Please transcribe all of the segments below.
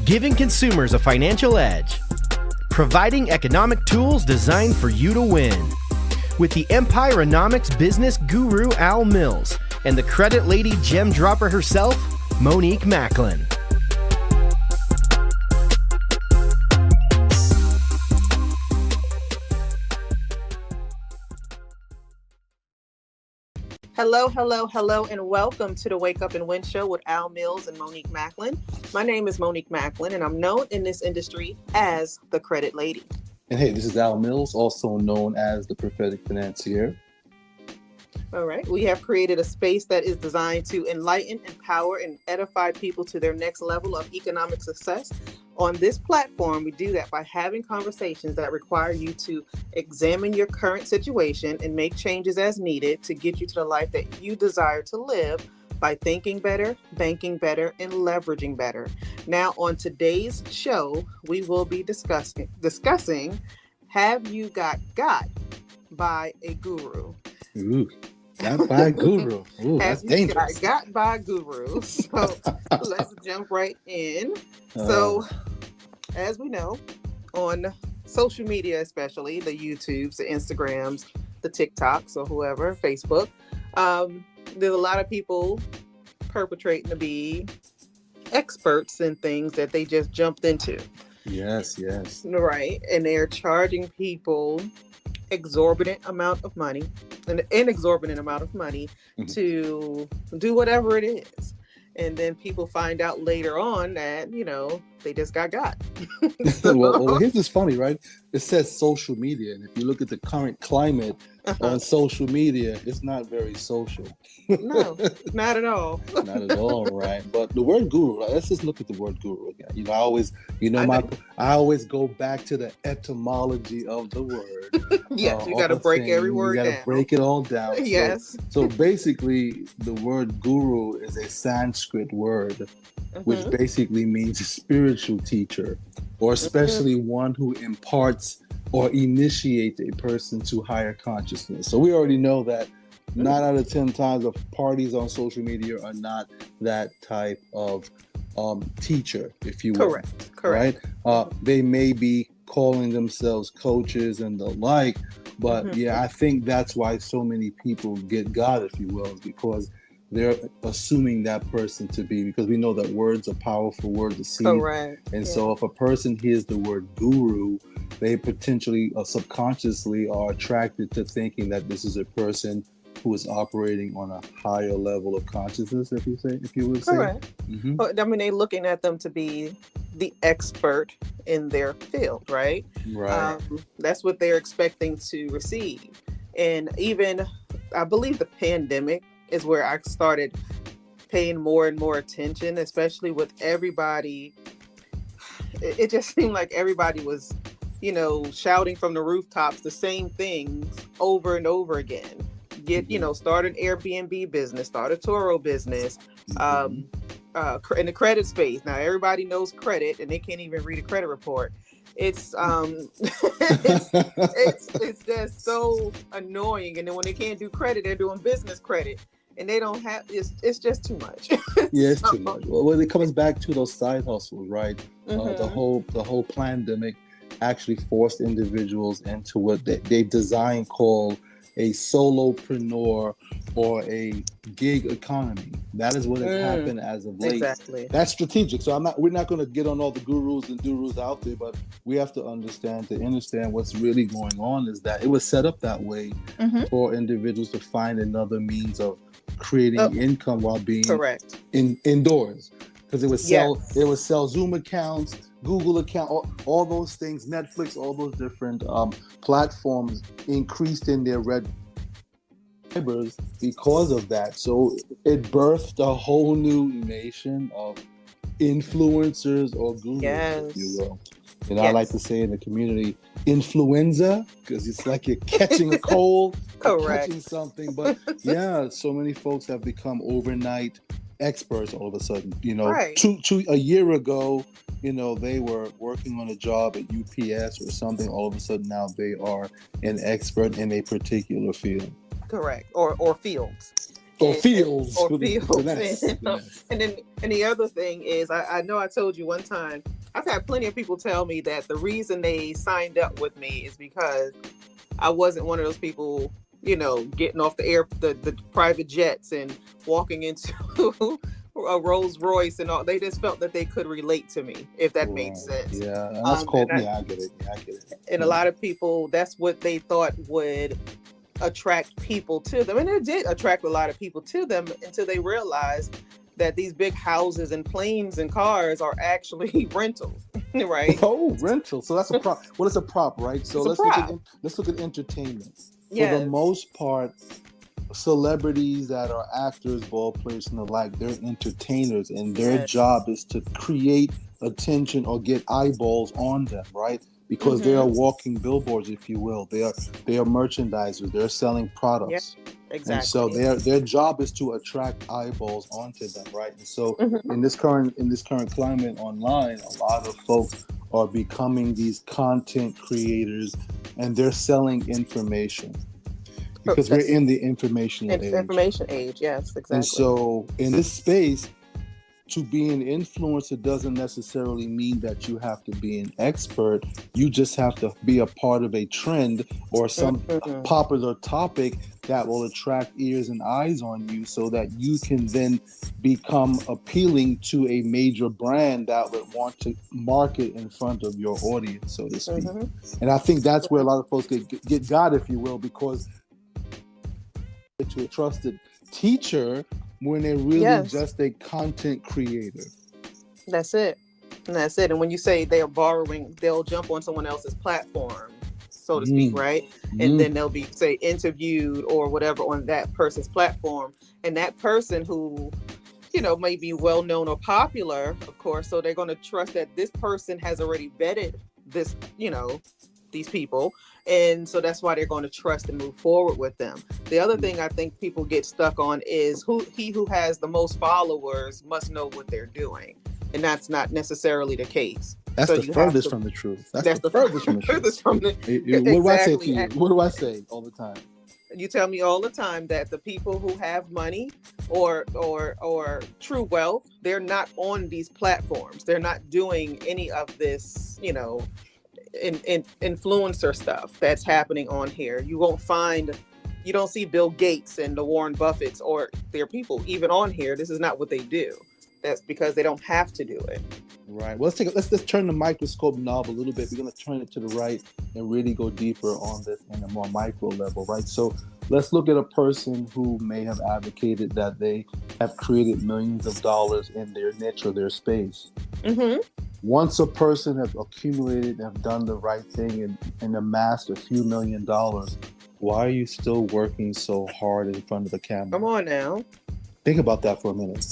giving consumers a financial edge, providing economic tools designed for you to win. With the Empirenomics business guru Al Mills and the credit lady gem dropper herself, Monique Macklin. Hello, and welcome to the Wake Up and Win Show with Al Mills and Monique Macklin. My name is Monique Macklin, and I'm known in this industry as the Credit Lady. And hey, this is Al Mills, also known as the Prophetic Financier. All right, we have created a space that is designed to enlighten, empower, and edify people to their next level of economic success. On this platform, we do that by having conversations that require you to examine your current situation and make changes as needed to get you to the life that you desire to live by thinking better, banking better, and leveraging better. Now, on today's show, we will be discussing Have You Got by a Guru? Ooh. Got by a guru. Ooh, that's dangerous. Got by a guru. So let's jump right in. So, as we know, on social media, especially the YouTubes, the Instagrams, the TikToks, or whoever, Facebook, there's a lot of people perpetrating to be experts in things that they just jumped into. Yes. Right. And they're charging people an inexorbitant amount of money to do whatever it is. And then people find out later on that, they just got. well, here's this funny, right? It says social media. And if you look at the current climate on social media, it's not very social. No, not at all. Not at all, right? But the word guru, let's just look at the word guru again. I always go back to the etymology of the word. Yes, you got to break every word down. You got to break it all down. Yes. So basically, the word guru is a Sanskrit word, which basically means a spiritual teacher, or especially one who imparts or initiates a person to higher consciousness. So we already know that 9 out of 10 times the parties on social media are not that type of teacher, if you will. Correct. Right? They may be calling themselves coaches and the like, but I think that's why so many people get God, if you will, is because they're assuming that person to be, because we know that words are powerful, words are seed. Correct. And so if a person hears the word guru, they potentially or subconsciously are attracted to thinking that this is a person who is operating on a higher level of consciousness, if you would say. Correct. They're looking at them to be the expert in their field, right? Right. That's what they're expecting to receive. And even, I believe the pandemic is where I started paying more and more attention, especially with everybody. It just seemed like everybody was, shouting from the rooftops the same things over and over again. Start an Airbnb business, start a Turo business, in the credit space. Now everybody knows credit, and they can't even read a credit report. It's it's just so annoying. And then when they can't do credit, they're doing business credit, and they don't have. It's just too much. Yeah, it's too much. Well, it comes back to those side hustles, right? The whole pandemic actually forced individuals into what they design called a solopreneur or a gig economy. That is what has happened as of late. Exactly. That's strategic. So we're not going to get on all the gurus and durus out there, but we have to understand what's really going on is that it was set up that way for individuals to find another means of creating income while being indoors. Because it would sell Zoom accounts, Google account, all those things, Netflix, all those different platforms increased in their red fibers because of that. So it birthed a whole new nation of influencers or gurus, if you will. I like to say in the community, influenza, because it's like you're catching a cold, catching something. But so many folks have become overnight experts all of a sudden. A year ago, they were working on a job at UPS or something. All of a sudden now they are an expert in a particular field. Correct. Or fields. Fields. And then the other thing is, I know I told you one time, I've had plenty of people tell me that the reason they signed up with me is because I wasn't one of those people, getting off the private jets and walking into a Rolls Royce and all. They just felt that they could relate to me, if that made sense. Yeah, and that's cool. I get it. I get it. And a lot of people, that's what they thought would attract people to them. And it did attract a lot of people to them until they realized that these big houses and planes and cars are actually rentals, right? Oh, rental. So that's a prop. Well, it's a prop, right? So let's look at entertainment. For the most part, celebrities that are actors, ball players, and the like, they're entertainers, and their job is to create attention or get eyeballs on them, right? Because they are walking billboards, if you will. They are merchandisers. They're selling products. Yep, exactly. And so their job is to attract eyeballs onto them, right? And so in this current climate online, a lot of folks are becoming these content creators, and they're selling information. Because we're in the information age. Information age, yes, exactly. And so in this space, to be an influencer doesn't necessarily mean that you have to be an expert. You just have to be a part of a trend or some popular topic that will attract ears and eyes on you, so that you can then become appealing to a major brand that would want to market in front of your audience, so to speak. And I think that's where a lot of folks get got, if you will, because to a trusted teacher when they're really just a content creator. That's it. And when you say they're borrowing, they'll jump on someone else's platform, so to speak, right? And then they'll be, say, interviewed or whatever on that person's platform. And that person who, may be well known or popular, of course, so they're going to trust that this person has already vetted this, these people. And so that's why they're going to trust and move forward with them. The other thing I think people get stuck on is he who has the most followers must know what they're doing. And that's not necessarily the case. That's the furthest from the truth. That's the furthest from the truth. What do I say to you? What do I say all the time? You tell me all the time that the people who have money or true wealth, they're not on these platforms. They're not doing any of this, influencer stuff that's happening on here. You don't see Bill Gates and the Warren Buffetts or their people even on here. This is not what they do. That's because they don't have to do it. Right. Well, let's turn the microscope knob a little bit. We're going to turn it to the right and really go deeper on this in a more micro level, right? So let's look at a person who may have advocated that they have created millions of dollars in their niche or their space. Once a person has accumulated and have done the right thing and amassed a few $1 million, why are you still working so hard in front of the camera? Come on now. Think about that for a minute.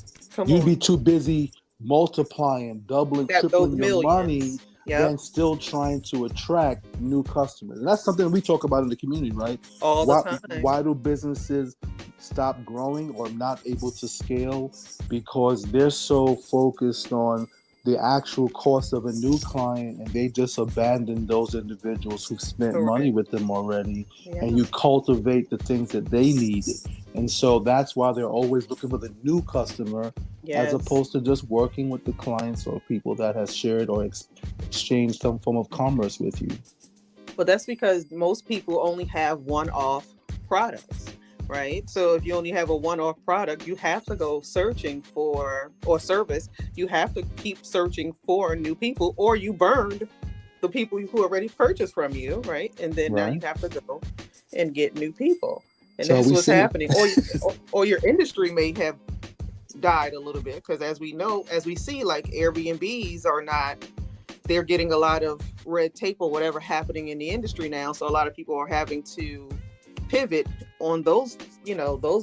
You'd be too busy multiplying, doubling, tripling your money than still trying to attract new customers. And that's something we talk about in the community, right? All the time. Why do businesses stop growing or not able to scale? Because they're so focused on the actual cost of a new client, and they just abandon those individuals who've spent money with them already, and you cultivate the things that they needed. And so that's why they're always looking for the new customer, as opposed to just working with the clients or people that has shared or exchanged some form of commerce with you. But that's because most people only have one-off products. Right. So if you only have a one-off product, you have to go searching for, or service, you have to keep searching for new people, or you burned the people who already purchased from you. Right. And then now you have to go and get new people. And so that's what's happening. Or your industry may have died a little bit, because as we see, like Airbnbs they're getting a lot of red tape or whatever happening in the industry now. So a lot of people are having to pivot on those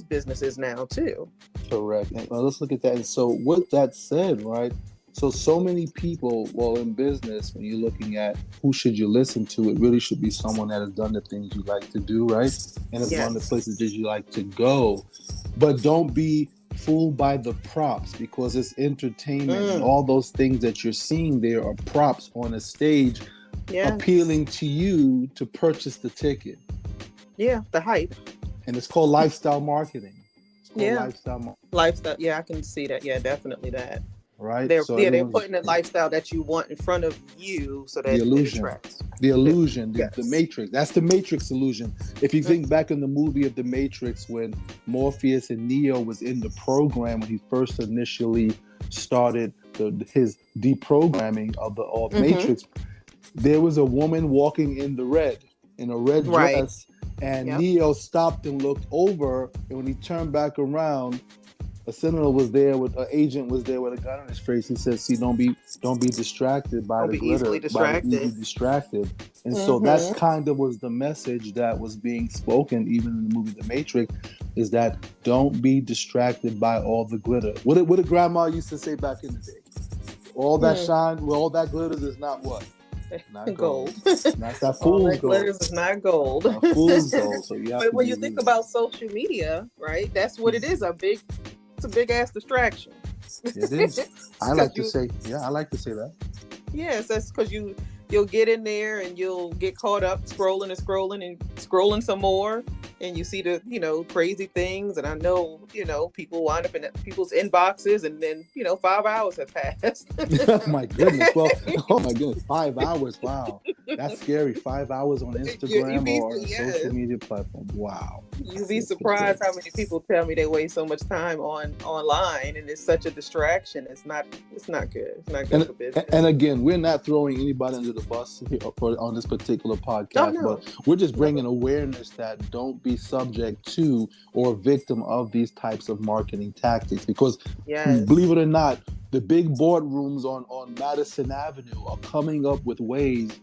businesses now too. Correct. And let's look at that. And so with that said, right, so many people, in business, when you're looking at who should you listen to, it really should be someone that has done the things you like to do, right, and has gone the places that you like to go. But don't be fooled by the props, because it's entertainment and all those things that you're seeing there are props on a stage appealing to you to purchase the ticket. Yeah, the hype. And it's called lifestyle marketing. Lifestyle. Yeah, I can see that. Yeah, definitely that. right? They're putting the lifestyle that you want in front of you, so that the illusion, the matrix. That's the Matrix illusion. If you think back in the movie of the Matrix, when Morpheus and Neo was in the program, when he first initially started his deprogramming of the Matrix, there was a woman walking in a red dress, and Neo stopped and looked over, and when he turned back around, a sentinel was there with an agent was there with a gun on his face. He said, "See, don't be distracted by the glitter, easily distracted." And so that's kind of was the message that was being spoken, even in the movie The Matrix, is that don't be distracted by all the glitter. What did Grandma used to say back in the day? All that shine, well, all that glitters is not what? Not gold. Not that fool's gold. Glitters is not gold. Not fool's gold. So you have but when you think about social media, right? That's what it is. It's a big ass distraction. It is. I like to say that. Yes, that's because you'll get in there and you'll get caught up scrolling some more, and you see the crazy things, and I know people wind up in people's inboxes, and then 5 hours have passed. Oh my goodness! Well, 5 hours! Wow, that's scary. 5 hours on Instagram or a social media platform. Wow. You'd be surprised how many people tell me they waste so much time online, and it's such a distraction. It's not good. It's not good for business. And again, we're not throwing anybody under the bus here on this particular podcast, but we're just bringing awareness that don't be subject to or victim of these types of marketing tactics, because believe it or not, the big boardrooms on Madison Avenue are coming up with ways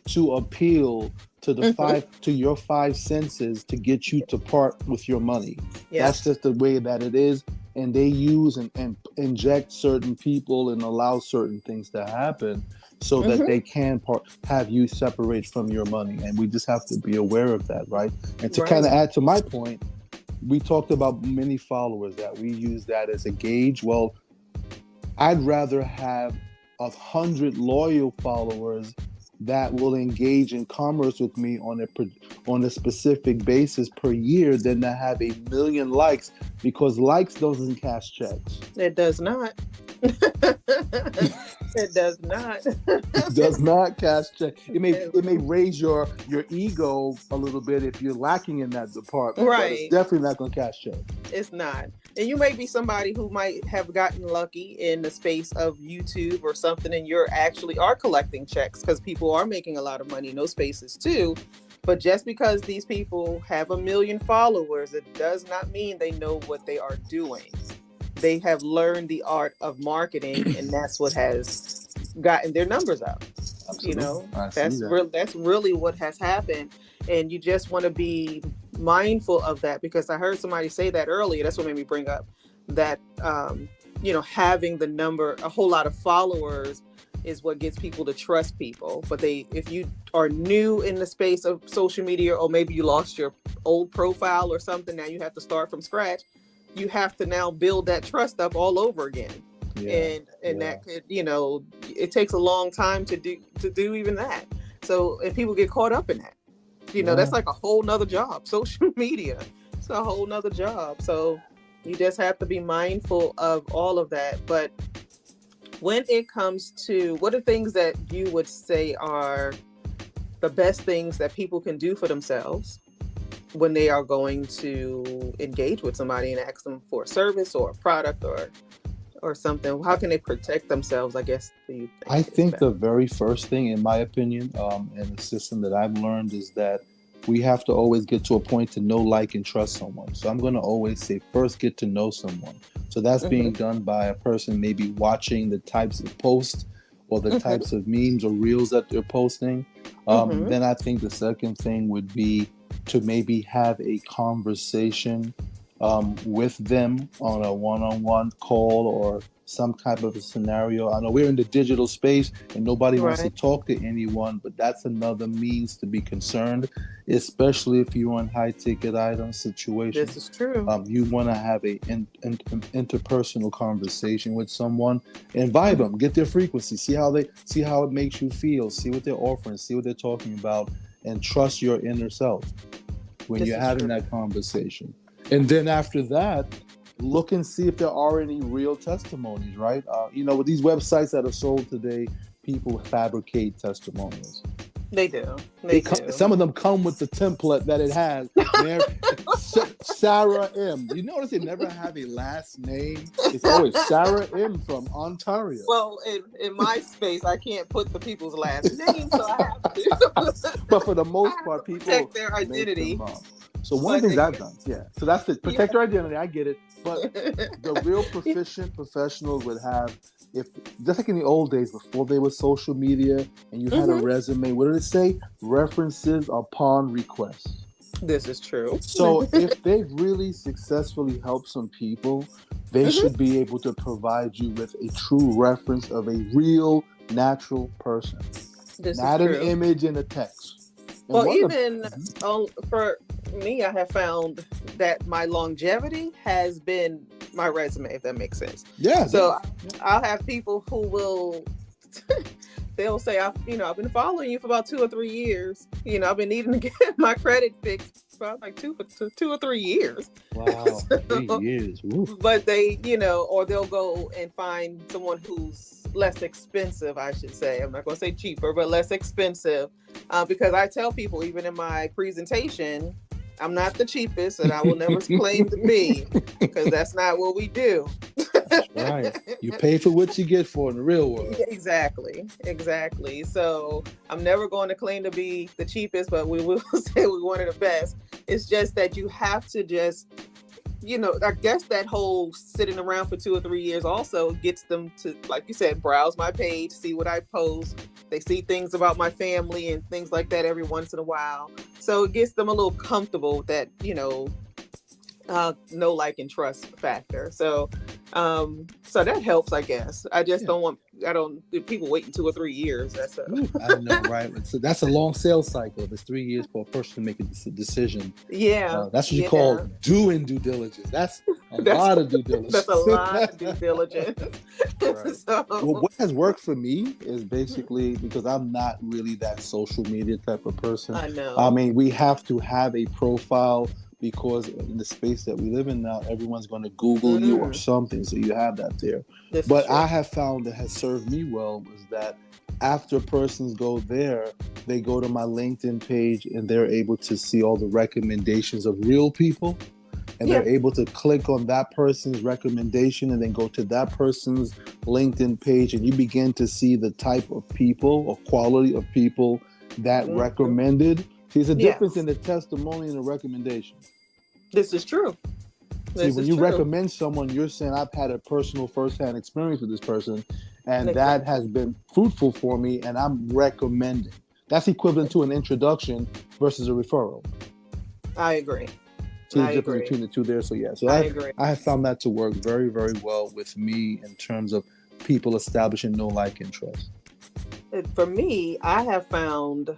to appeal to the your five senses to get you to part with your money. That's just the way that it is, and they use and inject certain people and allow certain things to happen so that they can have you separate from your money. And we just have to be aware of that, right? And to kind of add to my point, we talked about many followers, that we use that as a gauge. Well, I'd rather have 100 loyal followers that will engage in commerce with me on a specific basis per year than to have 1 million likes, because likes doesn't cash checks. It does not. It does not. It does not cash check. It may raise your ego a little bit if you're lacking in that department. Right. But it's definitely not going to cash check. It's not. And you may be somebody who might have gotten lucky in the space of YouTube or something, and you're actually are collecting checks, because people are making a lot of money in those spaces too. But just because these people have 1 million followers, it does not mean they know what they are doing. They have learned the art of marketing, and that's what has gotten their numbers up. Absolutely. That's really what has happened. And you just want to be mindful of that, because I heard somebody say that earlier. That's what made me bring up that, having a whole lot of followers is what gets people to trust people. But if you are new in the space of social media, or maybe you lost your old profile or something, now you have to start from scratch. You have to now build that trust up all over again. That could, it takes a long time to do even that. So, and people get caught up in that. That's like a whole nother job. Social media, it's a whole nother job. So you just have to be mindful of all of that. But when it comes to, what are things that you would say are the best things that people can do for themselves when they are going to engage with somebody and ask them for a service or a product or something? How can they protect themselves, I guess? I think the very first thing, in my opinion, and the system that I've learned, is that we have to always get to a point to know, like, and trust someone. So I'm going to always say, first, get to know someone. So that's being done by a person maybe watching the types of posts or the types of memes or reels that they're posting. Then I think the second thing would be to maybe have a conversation with them on a one-on-one call or some type of a scenario. I know we're in the digital space and nobody wants to talk to anyone, but that's another means to be concerned, especially if you're on high-ticket item situation. This is true. You want to have a interpersonal conversation with someone and vibe them, get their frequency, see how it makes you feel, see what they're offering, see what they're talking about, and trust your inner self when you're having that conversation. And then after that, look and see if there are any real testimonies, right? With these websites that are sold today, people fabricate testimonials. They do. Some of them come with the template that it has. Sarah M. You notice they never have a last name. It's always Sarah M. from Ontario. Well, in my space, I can't put the people's last name, so I have to. But for the most part, people protect their identity. So one of the things I've done, so that's the protect their identity. I get it, but the real proficient professionals would have, if just like in the old days before there was social media and you had a resume, what did it say? References upon request. This is true. So if they've really successfully helped some people, they should be able to provide you with a true reference of a real, natural person, not an image in a text. And well, even for me, I have found that my longevity has been my resume, if that makes sense. Yeah. So I'll have people who will, they'll say, I've been following you for about 2 or 3 years. I've been needing to get my credit fixed for like 2 or 3 years. Wow, 3 years. Ooh. But they, or they'll go and find someone who's less expensive, I should say. I'm not going to say cheaper, but less expensive. Because I tell people, even in my presentation, I'm not the cheapest and I will never claim to be, because that's not what we do. That's right. You pay for what you get for in the real world. Exactly. So I'm never going to claim to be the cheapest, but we will say we're one of the best. It's just that you have to just, I guess that whole sitting around for 2 or 3 years also gets them to, like you said, browse my page, see what I post. They see things about my family and things like that every once in a while. So it gets them a little comfortable with that, know, like, and trust factor. So that helps, I guess. I just don't want people waiting 2 or 3 years. I know, right? So that's a long sales cycle. It's 3 years for a person to make a decision. Yeah. That's what you call doing due diligence. That's a lot of due diligence. That's a lot of due diligence. Right. Well, what has worked for me is basically, because I'm not really that social media type of person. I know. I mean, we have to have a profile, because in the space that we live in now, everyone's going to Google you or something. So you have that there. But I have found that has served me well is that after persons go there, they go to my LinkedIn page and they're able to see all the recommendations of real people. And they're able to click on that person's recommendation and then go to that person's LinkedIn page. And you begin to see the type of people or quality of people that recommended. See, there's a difference in the testimony and the recommendation. This is true. See, when you recommend someone, you're saying, I've had a personal first-hand experience with this person, and that has been fruitful for me, and I'm recommending. That's equivalent to an introduction versus a referral. I agree. See the difference between the two there. So, I agree. I have found that to work very, very well with me in terms of people establishing know, like, and trust. For me, I have found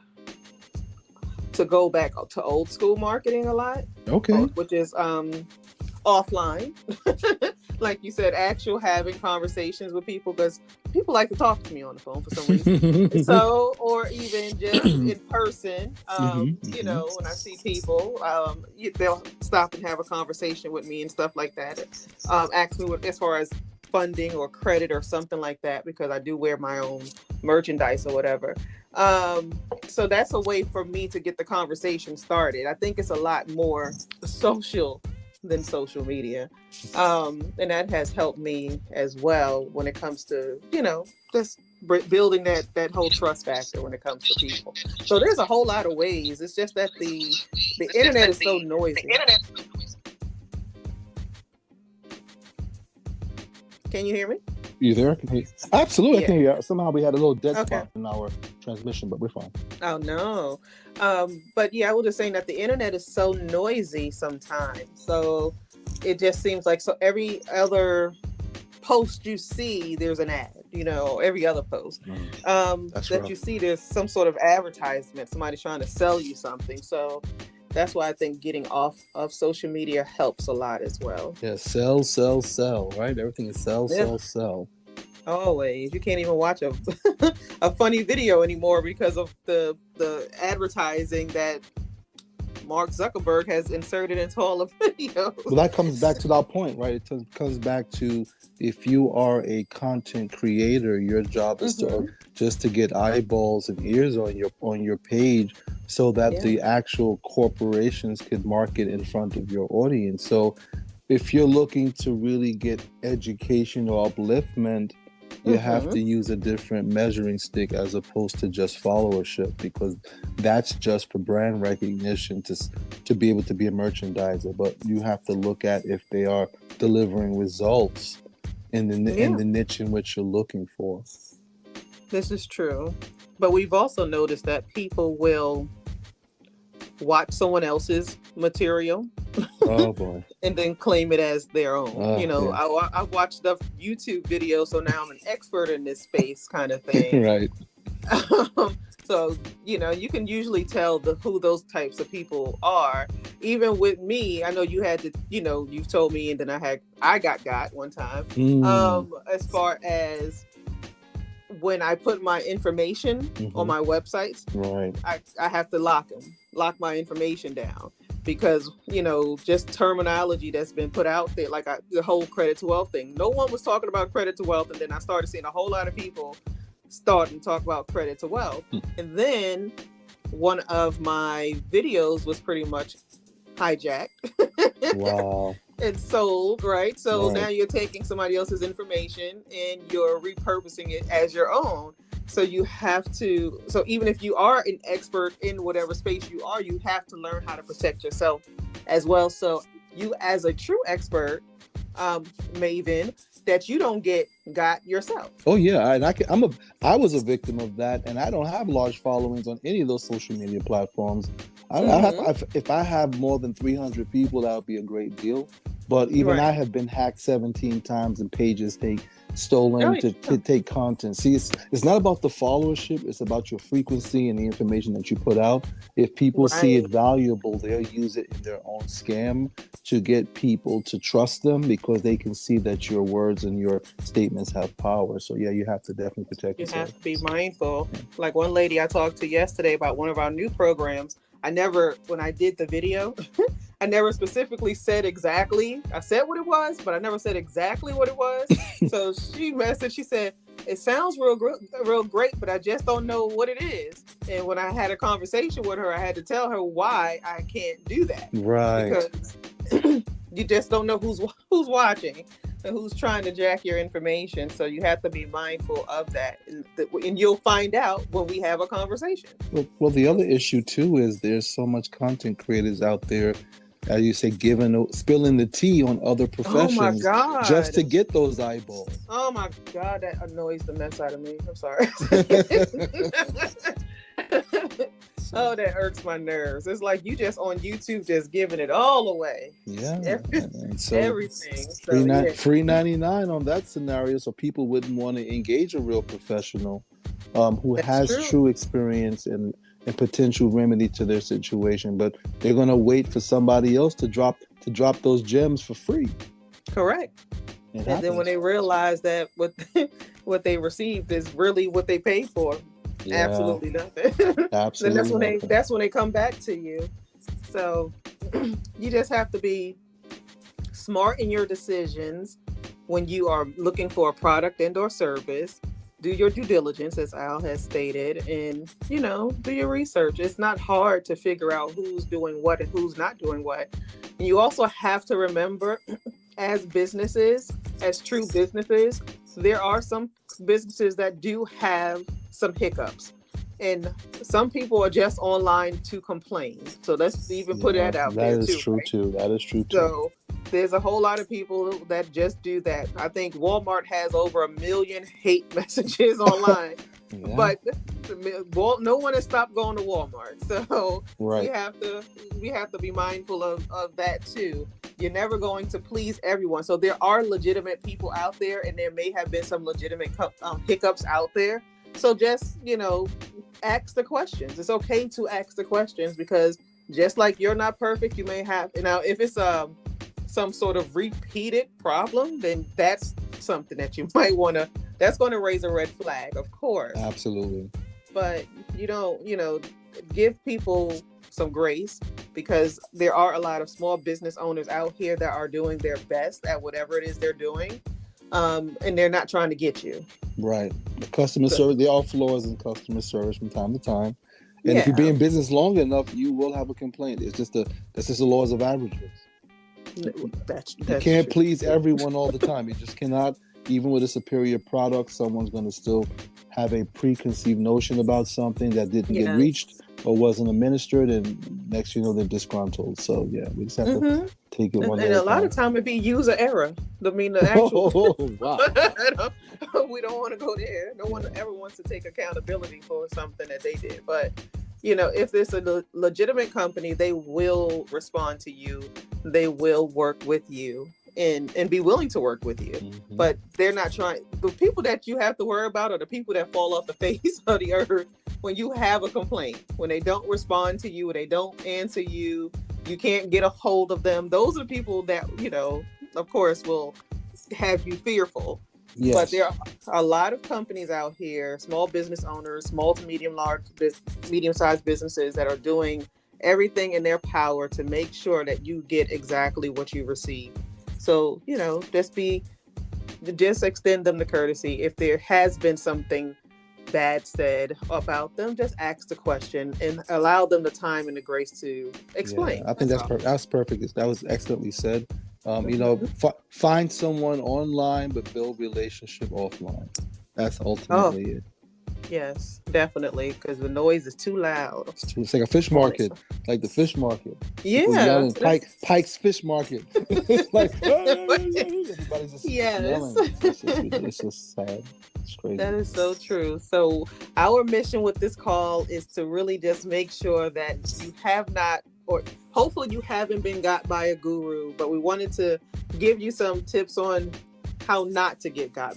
to go back to old school marketing a lot. Okay. Which is offline. Like you said, actual having conversations with people, because people like to talk to me on the phone for some reason. So, or even just in person, when I see people, they'll stop and have a conversation with me and stuff like that. Ask me as far as funding or credit or something like that, because I do wear my own merchandise or whatever. So that's a way for me to get the conversation started. I think it's a lot more social than social media. And that has helped me as well when it comes to, just building that whole trust factor when it comes to people. So there's a whole lot of ways. It's just that the internet is so noisy. Can you hear me? You there? I can hear you. Absolutely, I can hear you. Somehow we had a little dead spot in our transmission, but we're fine. Oh, no. But I was just saying that the internet is so noisy sometimes. So it just seems like every other post you see, there's an ad, every other post that you see, there's some sort of advertisement. Somebody's trying to sell you something. So that's why I think getting off of social media helps a lot as well. Yeah, sell, right? Everything is sell. Always. You can't even watch a funny video anymore because of the advertising that Mark Zuckerberg has inserted into all of videos. Well, that comes back to that point, right? It comes back to, if you are a content creator, your job is to just to get eyeballs and ears on your page, so that the actual corporations could market in front of your audience. So if you're looking to really get education or upliftment, you have to use a different measuring stick as opposed to just followership, because that's just for brand recognition to be able to be a merchandiser. But you have to look at if they are delivering results in the niche in which you're looking for. This is true. But we've also noticed that people will watch someone else's material. Oh boy. And then claim it as their own. I watched the YouTube video, so now I'm an expert in this space kind of thing. Right. So, you can usually tell who those types of people are. Even with me, I know you had to, you've told me, and then I got one time. As far as when I put my information on my websites, right, I have to lock my information down. Because, just terminology that's been put out there, like the whole credit to wealth thing. No one was talking about credit to wealth. And then I started seeing a whole lot of people starting to talk about credit to wealth. And then one of my videos was pretty much hijacked. Wow. And sold, right? So now you're taking somebody else's information and you're repurposing it as your own. So you have to, even if you are an expert in whatever space you are, you have to learn how to protect yourself as well. So you, as a true expert, Maven, that you don't got yourself. Oh yeah, and I was a victim of that, and I don't have large followings on any of those social media platforms. If I have more than 300 people, that would be a great deal. But even I have been hacked 17 times and pages stolen to take content. See, it's not about the followership, it's about your frequency and the information that you put out. If people see it valuable, they'll use it in their own scam to get people to trust them, because they can see that your words and your statements have power. So yeah, you have to definitely protect yourself. You have to be mindful. Like one lady I talked to yesterday about one of our new programs, when I did the video, I never specifically said exactly. I said what it was, but I never said exactly what it was. So she messaged, she said, it sounds real great, but I just don't know what it is. And when I had a conversation with her, I had to tell her why I can't do that. Right. Because you just don't know who's watching and who's trying to jack your information. So you have to be mindful of that. And you'll find out when we have a conversation. Well, the other issue too is there's so much content creators out there, as you say, spilling the tea on other professions. Oh my God. Just to get those eyeballs. Oh my God, that annoys the mess out of me. I'm sorry. Oh, that irks my nerves. It's like you just on YouTube just giving it all away. Yeah. Everything. Free 99 on that scenario, so people wouldn't want to engage a real professional who has true experience and potential remedy to their situation, but they're going to wait for somebody else to drop those gems for free. Correct. And then when they realize that what they received is really what they paid for, absolutely nothing. Absolutely. And that's when they come back to you. So you just have to be smart in your decisions when you are looking for a product and or service. Do your due diligence, as Al has stated, and, do your research. It's not hard to figure out who's doing what and who's not doing what. And you also have to remember, as true businesses, there are some businesses that do have some hiccups. And some people are just online to complain. So let's even put that out there too. That is true too. That is true too. So there's a whole lot of people that just do that. I think Walmart has over 1 million hate messages online. But no one has stopped going to Walmart. So we have to be mindful of that too. You're never going to please everyone. So there are legitimate people out there, and there may have been some legitimate hiccups out there. So just, ask the questions. It's okay to ask the questions, because just like you're not perfect, you may have, if it's some sort of repeated problem, then that's something that you might want to, that's going to raise a red flag, of course. Absolutely. But give people some grace. because there are a lot of small business owners out here that are doing their best at whatever it is they're doing. And they're not trying to get you. Right. The customer service, there are flaws in customer service from time to time. And if you be in business long enough, you will have a complaint. That's just the laws of averages. That's you can't please everyone all the time. You just cannot. Even with a superior product, someone's going to still have a preconceived notion about something that didn't get reached or wasn't administered, and next you know they're disgruntled. So yeah, we just have to take it one day. And a lot of time it be user error. I mean, the actual. We don't want to go there. No one ever wants to take accountability for something that they did. But if it's a legitimate company, they will respond to you. They will work with you. And be willing to work with you. But they're not trying. The people that you have to worry about are the people that fall off the face of the earth when you have a complaint, when they don't respond to you, when they don't answer you, you can't get a hold of them. Those are the people that, of course, will have you fearful. Yes. But there are a lot of companies out here, small business owners, small to medium-sized businesses that are doing everything in their power to make sure that you get exactly what you receive. So, just extend them the courtesy. If there has been something bad said about them, just ask the question and allow them the time and the grace to explain. I think that's perfect. That was excellently said. Find someone online, but build relationship offline. That's ultimately it. Yes, definitely, because the noise is too loud. It's like a fish market, like the fish market. Yeah, Pike's Fish Market. Like, everybody's just yelling. It's just sad. It's crazy. That is so true. So our mission with this call is to really just make sure that you have not, or hopefully you haven't been got by a guru, but we wanted to give you some tips on how not to get got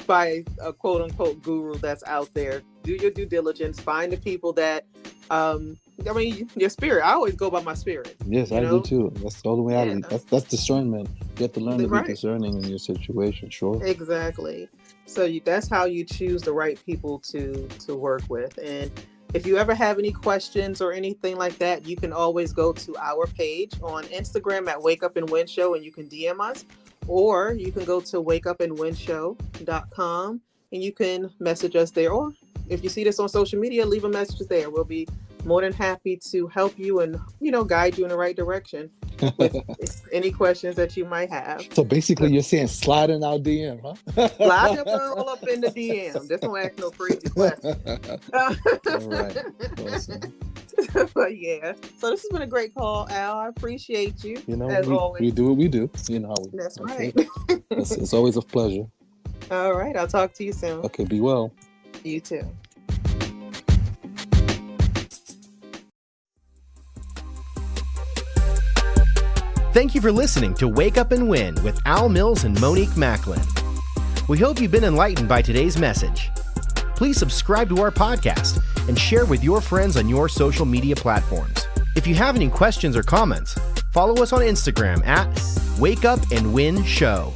by a quote unquote guru that's out there. Do your due diligence, find the people that, your spirit. I always go by my spirit. Yes, I do too. That's the only way out of it. That's discernment. You have to learn to be discerning in your situation, sure. Exactly. So that's how you choose the right people to work with. And if you ever have any questions or anything like that, you can always go to our page on Instagram at Wake Up and Win Show, and you can DM us. Or you can go to wakeupandwinshow.com and you can message us there. Or if you see this on social media, leave a message there. We'll be more than happy to help you and, guide you in the right direction with any questions that you might have. So basically you're saying slide in our DM, huh? Slide all up in the DM. Just don't ask no crazy questions. All right. Awesome. But yeah, so this has been a great call, Al. I appreciate you. As always. We do what we do. That's right. It's always a pleasure. All right, I'll talk to you soon. Okay, be well. You too. Thank you for listening to Wake Up and Win with Al Mills and Monique Macklin. We hope you've been enlightened by today's message. Please subscribe to our podcast and share with your friends on your social media platforms. If you have any questions or comments, follow us on Instagram at Wake Up and Win Show.